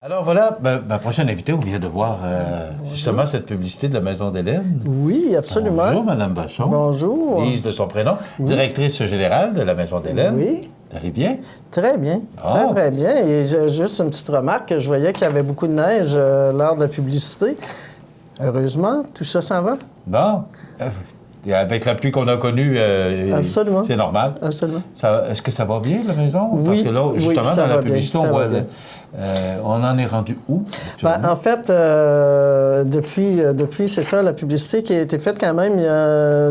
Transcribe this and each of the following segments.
Alors voilà, ma prochaine invitée, on vient de voir justement cette publicité de la Maison d'Hélène. Oui, absolument. Bonjour, Mme Vachon. Bonjour. Lise de son prénom, directrice générale de la Maison d'Hélène. Oui. Vous allez bien? Très bien, très, très bien. Et juste une petite remarque, je voyais qu'il y avait beaucoup de neige lors de la publicité. Heureusement, tout ça s'en va. Bon. Avec la pluie qu'on a connue, c'est normal. Absolument. Est-ce que ça va bien, la maison? Oui, parce que là, justement, oui, dans la publicité, on voit... on en est rendu où? En fait, depuis c'est ça, la publicité qui a été faite quand même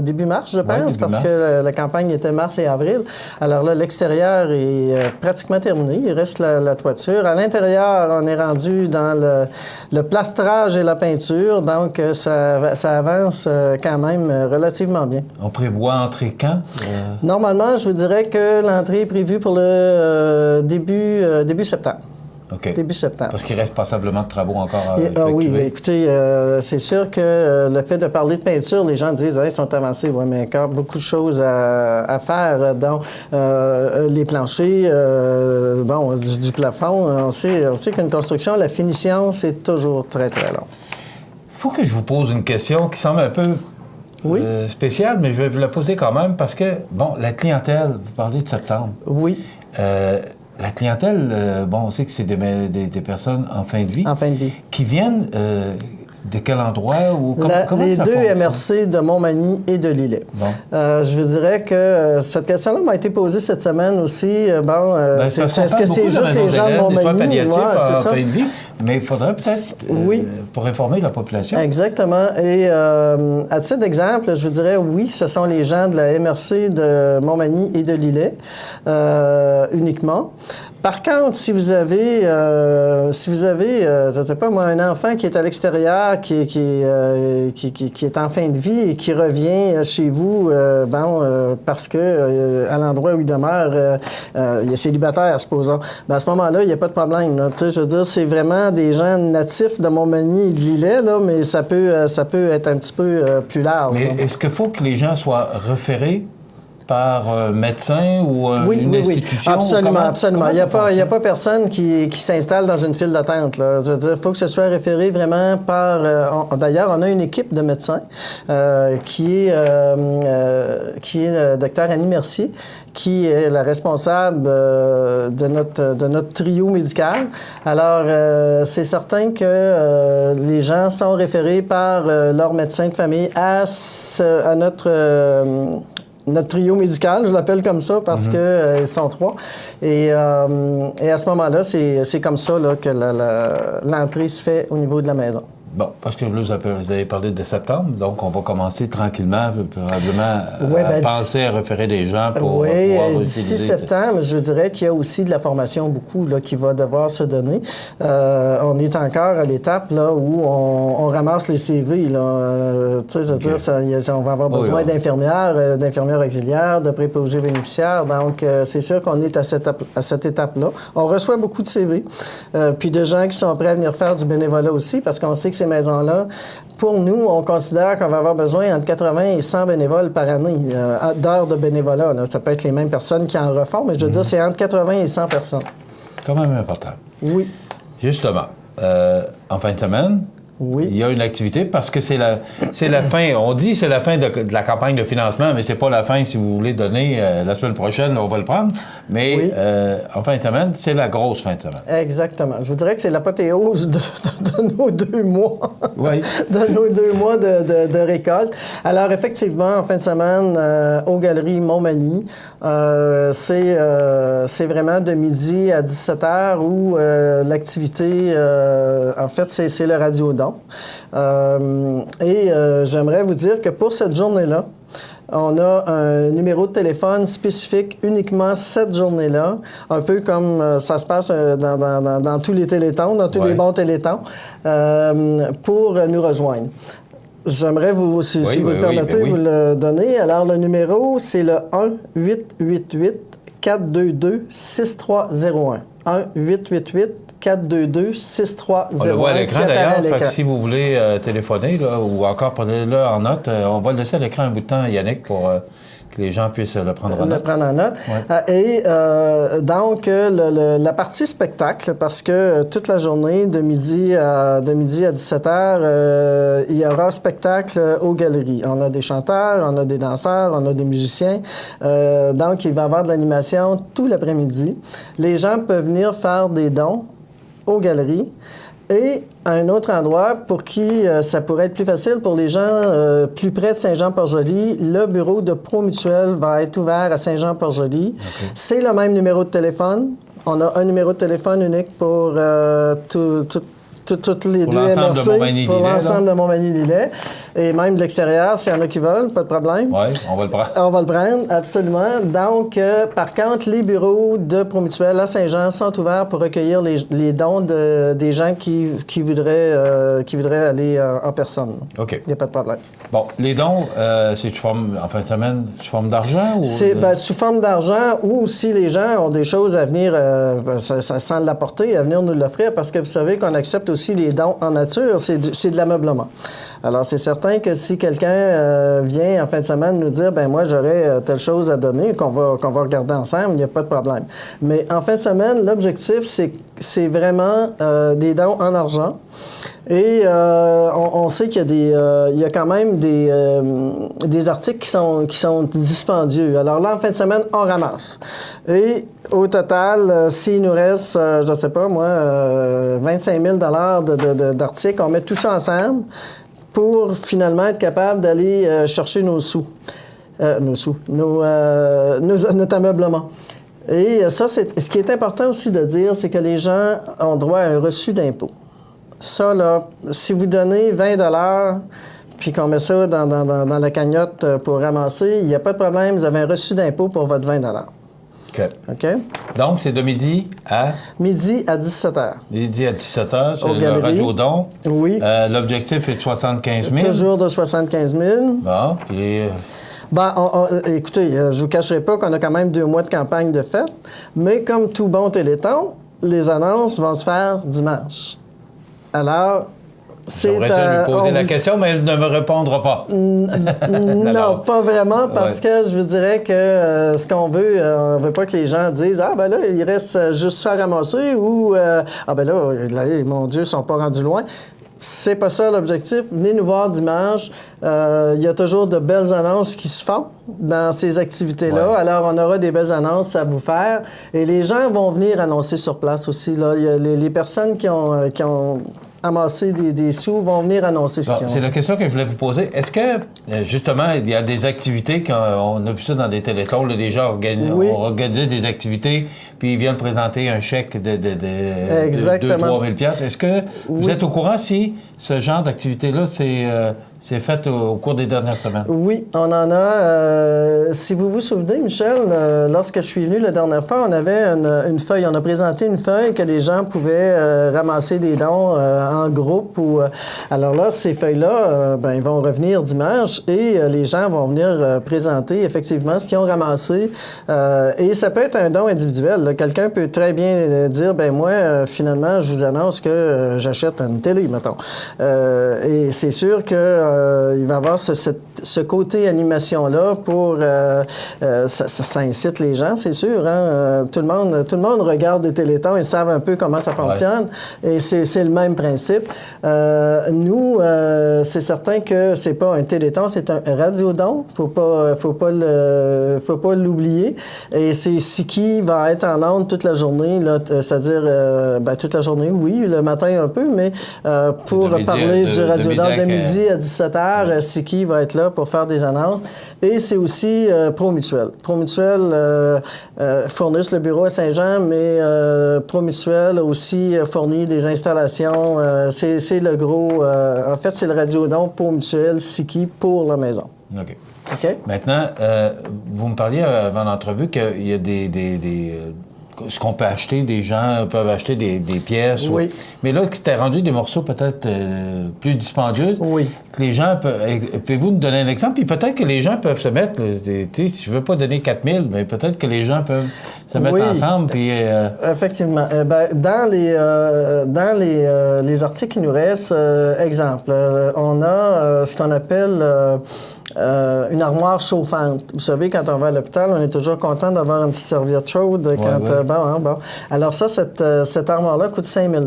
début mars, je pense, parce que la campagne était mars et avril. Alors là, l'extérieur est pratiquement terminé. Il reste la toiture. À l'intérieur, on est rendu dans le plastrage et la peinture. Donc, ça avance quand même relativement bien. On prévoit entrer quand? Normalement, je vous dirais que l'entrée est prévue pour le début septembre. OK. Début septembre. Parce qu'il reste passablement de travaux encore à effectuer. Oui, écoutez, c'est sûr que le fait de parler de peinture, les gens disent ils sont avancés. Oui, mais encore beaucoup de choses à faire, dont les planchers, du plafond. On sait qu'une construction, la finition, c'est toujours très, très long. Il faut que je vous pose une question qui semble un peu spéciale, mais je vais vous la poser quand même parce que, la clientèle, vous parlez de septembre. Oui. La clientèle, on sait que c'est des personnes en fin de vie. En fin de vie. Qui viennent de quel endroit? Comment les ça deux fonctionne? MRC de Montmagny et de Lillet. Bon. Je vous dirais que cette question-là m'a été posée cette semaine aussi. Est-ce que c'est juste les gens de Montmagny? En fin de vie, mais il faudrait peut-être, pour informer la population. Exactement. Et à titre d'exemple, je vous dirais oui, ce sont les gens de la MRC de Montmagny et de Lillet uniquement. Par contre, si vous avez, je ne sais pas moi, un enfant qui est à l'extérieur, qui est en fin de vie et qui revient chez vous, parce que à l'endroit où il demeure, il est célibataire, supposons. À ce moment-là, il n'y a pas de problème. Là, je veux dire, c'est vraiment des gens natifs de Montmagny et de Lillet, là, mais ça peut être un petit peu plus large. Mais est-ce qu'il faut que les gens soient référés par un médecin ou une institution? Absolument. Il n'y a pas personne qui s'installe dans une file d'attente. Je veux dire, il faut que ce soit référé vraiment par... D'ailleurs, on a une équipe de médecins qui est Dr Annie Mercier, qui est la responsable de notre trio médical. Alors, c'est certain que les gens sont référés par leur médecin de famille à notre trio médical, je l'appelle comme ça parce qu'ils sont 3. Et à ce moment-là, c'est comme ça là, que l'entrée se fait au niveau de la maison. Bon, parce que là, vous avez parlé de septembre, donc on va commencer tranquillement, probablement, à penser à référer des gens pour pouvoir utiliser. D'ici septembre, je dirais qu'il y a aussi de la formation beaucoup là, qui va devoir se donner. On est encore à l'étape là, où on ramasse les CV. Là. Je veux dire, on va avoir besoin d'infirmières auxiliaires, de préposés bénéficiaires. Donc, c'est sûr qu'on est à cette étape-là. On reçoit beaucoup de CV, puis de gens qui sont prêts à venir faire du bénévolat aussi, parce qu'on sait que ces maisons-là, pour nous, on considère qu'on va avoir besoin entre 80 et 100 bénévoles par année, d'heures de bénévolat. Là. Ça peut être les mêmes personnes qui en refont, mais je veux dire, c'est entre 80 et 100 personnes. Quand même important. Oui. Justement, en fin de semaine, il y a une activité parce que c'est la fin. On dit que c'est la fin de la campagne de financement, mais c'est pas la fin si vous voulez donner la semaine prochaine, on va le prendre. Mais en fin de semaine, c'est la grosse fin de semaine. Exactement. Je vous dirais que c'est l'apothéose de nos 2 mois. Oui. De nos 2 mois de récolte. Alors, effectivement, en fin de semaine, aux Galeries Montmagny, c'est vraiment de midi à 17h où l'activité, en fait, c'est le radiodon. J'aimerais vous dire que pour cette journée-là, on a un numéro de téléphone spécifique uniquement cette journée-là, un peu comme ça se passe dans tous les télétons, dans tous les bons télétons, pour nous rejoindre. J'aimerais si vous le permettez, vous le donner. Alors, le numéro, c'est le 1-888-422-6301. 1-888-422-6301. On le voit à l'écran d'ailleurs, si vous voulez téléphoner là, ou encore prenez-le en note, on va le laisser à l'écran un bout de temps, Yannick, pour que les gens puissent le prendre en note. Et donc, la partie spectacle, parce que toute la journée, de midi à 17h, il y aura spectacle aux galeries. On a des chanteurs, on a des danseurs, on a des musiciens. Donc, il va y avoir de l'animation tout l'après-midi. Les gens peuvent venir faire des dons aux galeries. Et un autre endroit pour qui ça pourrait être plus facile, pour les gens plus près de Saint-Jean-Port-Joli, le bureau de Promutuel va être ouvert à Saint-Jean-Port-Joli. Okay. C'est le même numéro de téléphone. On a un numéro de téléphone unique pour toutes les deux MRC, pour l'ensemble de Montmagny-Lillet. Et même de l'extérieur, s'il y en a qui veulent, pas de problème. Oui, on va le prendre. On va le prendre, absolument. Donc, par contre, les bureaux de Promutuel à Saint-Jean sont ouverts pour recueillir les dons des gens qui voudraient aller en personne. OK. Il n'y a pas de problème. Bon, les dons, c'est sous forme, en fin de semaine, sous forme d'argent? C'est sous forme d'argent, ou si les gens ont des choses à venir, sans l'apporter, à venir nous l'offrir, parce que vous savez qu'on accepte aussi les dons en nature, c'est de l'ameublement. Alors, c'est certain que si quelqu'un vient en fin de semaine nous dire, ben moi, j'aurais telle chose à donner, qu'on va regarder ensemble, il n'y a pas de problème. Mais en fin de semaine, l'objectif, c'est vraiment des dons en argent. Et on sait qu'il y a quand même des articles qui sont dispendieux. Alors là, en fin de semaine, on ramasse. Et au total, s'il nous reste, je ne sais pas moi, 25 000 d'articles, on met tout ça ensemble pour finalement être capable d'aller chercher nos sous. Notre ameublement. Et ça, ce qui est important aussi de dire, c'est que les gens ont droit à un reçu d'impôt. Ça, là, si vous donnez 20 $ puis qu'on met ça dans la cagnotte pour ramasser, il n'y a pas de problème, vous avez un reçu d'impôt pour votre 20 $. OK. OK? Donc, c'est de midi à? Midi à 17h. Midi à 17h, c'est le radio-don. Oui. L'objectif est de 75 000. Toujours de 75 000. Bon, puis... écoutez, je ne vous cacherai pas qu'on a quand même 2 mois de campagne de fête, mais comme tout bon Téléthon, les annonces vont se faire dimanche. Alors, j'aimerais ça lui poser la question, mais elle ne me répondra pas. Non, pas vraiment, parce que je vous dirais que ce qu'on veut, on ne veut pas que les gens disent « Ah, ben là, il reste juste ça à ramasser » ou « Ah, ben là, mon Dieu, ils ne sont pas rendus loin ». C'est pas ça l'objectif. Venez nous voir dimanche. Il y a toujours de belles annonces qui se font dans ces activités-là. Ouais. Alors, on aura des belles annonces à vous faire. Et les gens vont venir annoncer sur place aussi. Là. Il y a les personnes qui ont amassé des sous vont venir annoncer ce qu'ils ont. C'est la question que je voulais vous poser. Est-ce que, justement, il y a des activités, on a vu ça dans des télétons, là, des gens ont organisé des activités, puis ils viennent présenter un chèque de 2 000 $. Est-ce que vous êtes au courant si ce genre d'activité-là, c'est fait au cours des dernières semaines? Oui, on en a. Si vous vous souvenez, Michel, lorsque je suis venu la dernière fois, on avait une feuille. On a présenté une feuille que les gens pouvaient ramasser des dons en groupe. Alors là, ces feuilles-là, ils vont revenir dimanche et les gens vont venir présenter effectivement ce qu'ils ont ramassé. Et ça peut être un don individuel. Quelqu'un peut très bien dire, ben moi, finalement, je vous annonce que j'achète une télé, mettons. Et c'est sûr que il va y avoir ce côté animation-là pour... ça incite les gens, c'est sûr. Hein? Tout le monde regarde des télétons, ils savent un peu comment ça fonctionne. Ouais. Et c'est le même principe. Nous, c'est certain que c'est pas un téléthon, c'est un radiodon. Faut pas l'oublier. Et c'est Siki va être en ondes toute la journée, c'est-à-dire toute la journée, oui, le matin un peu, mais pour parler du radiodon de midi à 17h, Siki va être là pour faire des annonces. Et c'est aussi Promutuel. Promutuel fournissent le bureau à Saint-Jean, mais Promutuel a aussi fourni des installations. C'est le gros... en fait, c'est le radiodon Promutuel Siki pour la maison. OK. OK? Maintenant, vous me parliez avant l'entrevue qu'il y a ce qu'on peut acheter, des gens peuvent acheter des pièces. Oui. Mais là, c'était rendu des morceaux peut-être plus dispendieux. Oui. Que les gens peuvent... Pouvez-vous nous donner un exemple? Puis peut-être que les gens peuvent se mettre... si je ne veux pas donner 4 000, mais peut-être que les gens peuvent se mettre ensemble. Puis, effectivement. Dans les articles qui nous restent, exemple, on a ce qu'on appelle une armoire chauffante. Vous savez, quand on va à l'hôpital, on est toujours content d'avoir une petite serviette chaude. Bon. Alors ça, cette armoire-là coûte 5 000 $.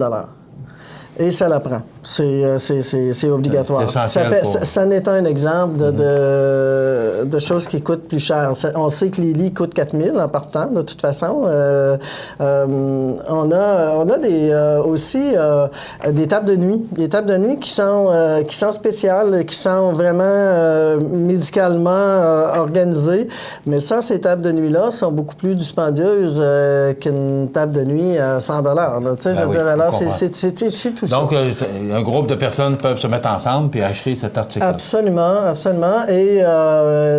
Et ça la prend. C'est obligatoire. Ça n'est un exemple de choses qui coûtent plus cher. On sait que les lits coûtent 4 000 en partant, de toute façon. On a aussi des tables de nuit. Des tables de nuit qui sont spéciales, qui sont vraiment médicalement organisées. Mais ça, ces tables de nuit-là sont beaucoup plus dispendieuses qu'une table de nuit à 100 $. Alors, c'est tout ça. Donc, un groupe de personnes peuvent se mettre ensemble puis acheter cet article. Absolument, absolument. Et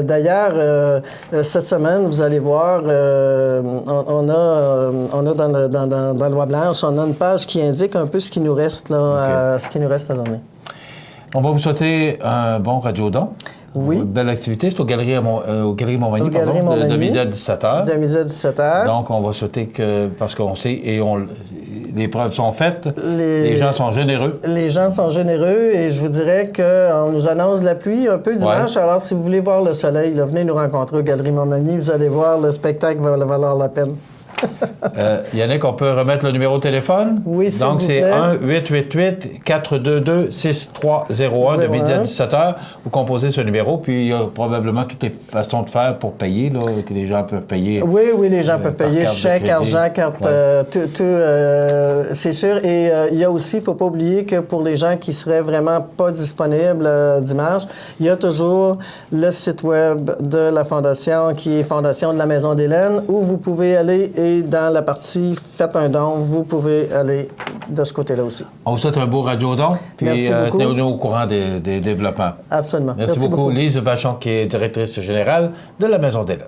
d'ailleurs, cette semaine, vous allez voir, on a dans Loi Blanche, on a une page qui indique un peu ce qui nous reste là, ce qui nous reste à donner. On va vous souhaiter un bon radiodon. Oui. Belle activité. C'est aux Galeries Montmagny, de midi à 17h. De midi à 17h. Donc, on va souhaiter que, parce qu'on sait, et les preuves sont faites, les gens sont généreux. Les gens sont généreux et je vous dirais qu'on nous annonce de la pluie un peu dimanche. Ouais. Alors, si vous voulez voir le soleil, là, venez nous rencontrer aux Galeries Montmagny. Vous allez voir, le spectacle va valoir la peine. Yannick, on peut remettre le numéro de téléphone? Oui, s'il Donc, vous c'est plaît. 1-888-422-6301 de midi à 17h. Vous composez ce numéro, puis il y a probablement toutes les façons de faire pour payer, là, que les gens peuvent payer. Oui, les gens peuvent payer chèque, argent, carte, c'est sûr. Et il y a aussi, il ne faut pas oublier que pour les gens qui seraient vraiment pas disponibles dimanche, il y a toujours le site web de la Fondation, qui est Fondation de la Maison d'Hélène, où vous pouvez aller et dans la partie « Faites un don », vous pouvez aller de ce côté-là aussi. On vous souhaite un beau radiodon, puis tenez-nous au courant des développements. Absolument. Merci beaucoup. Lise Vachon, qui est directrice générale de la Maison d'Hélène.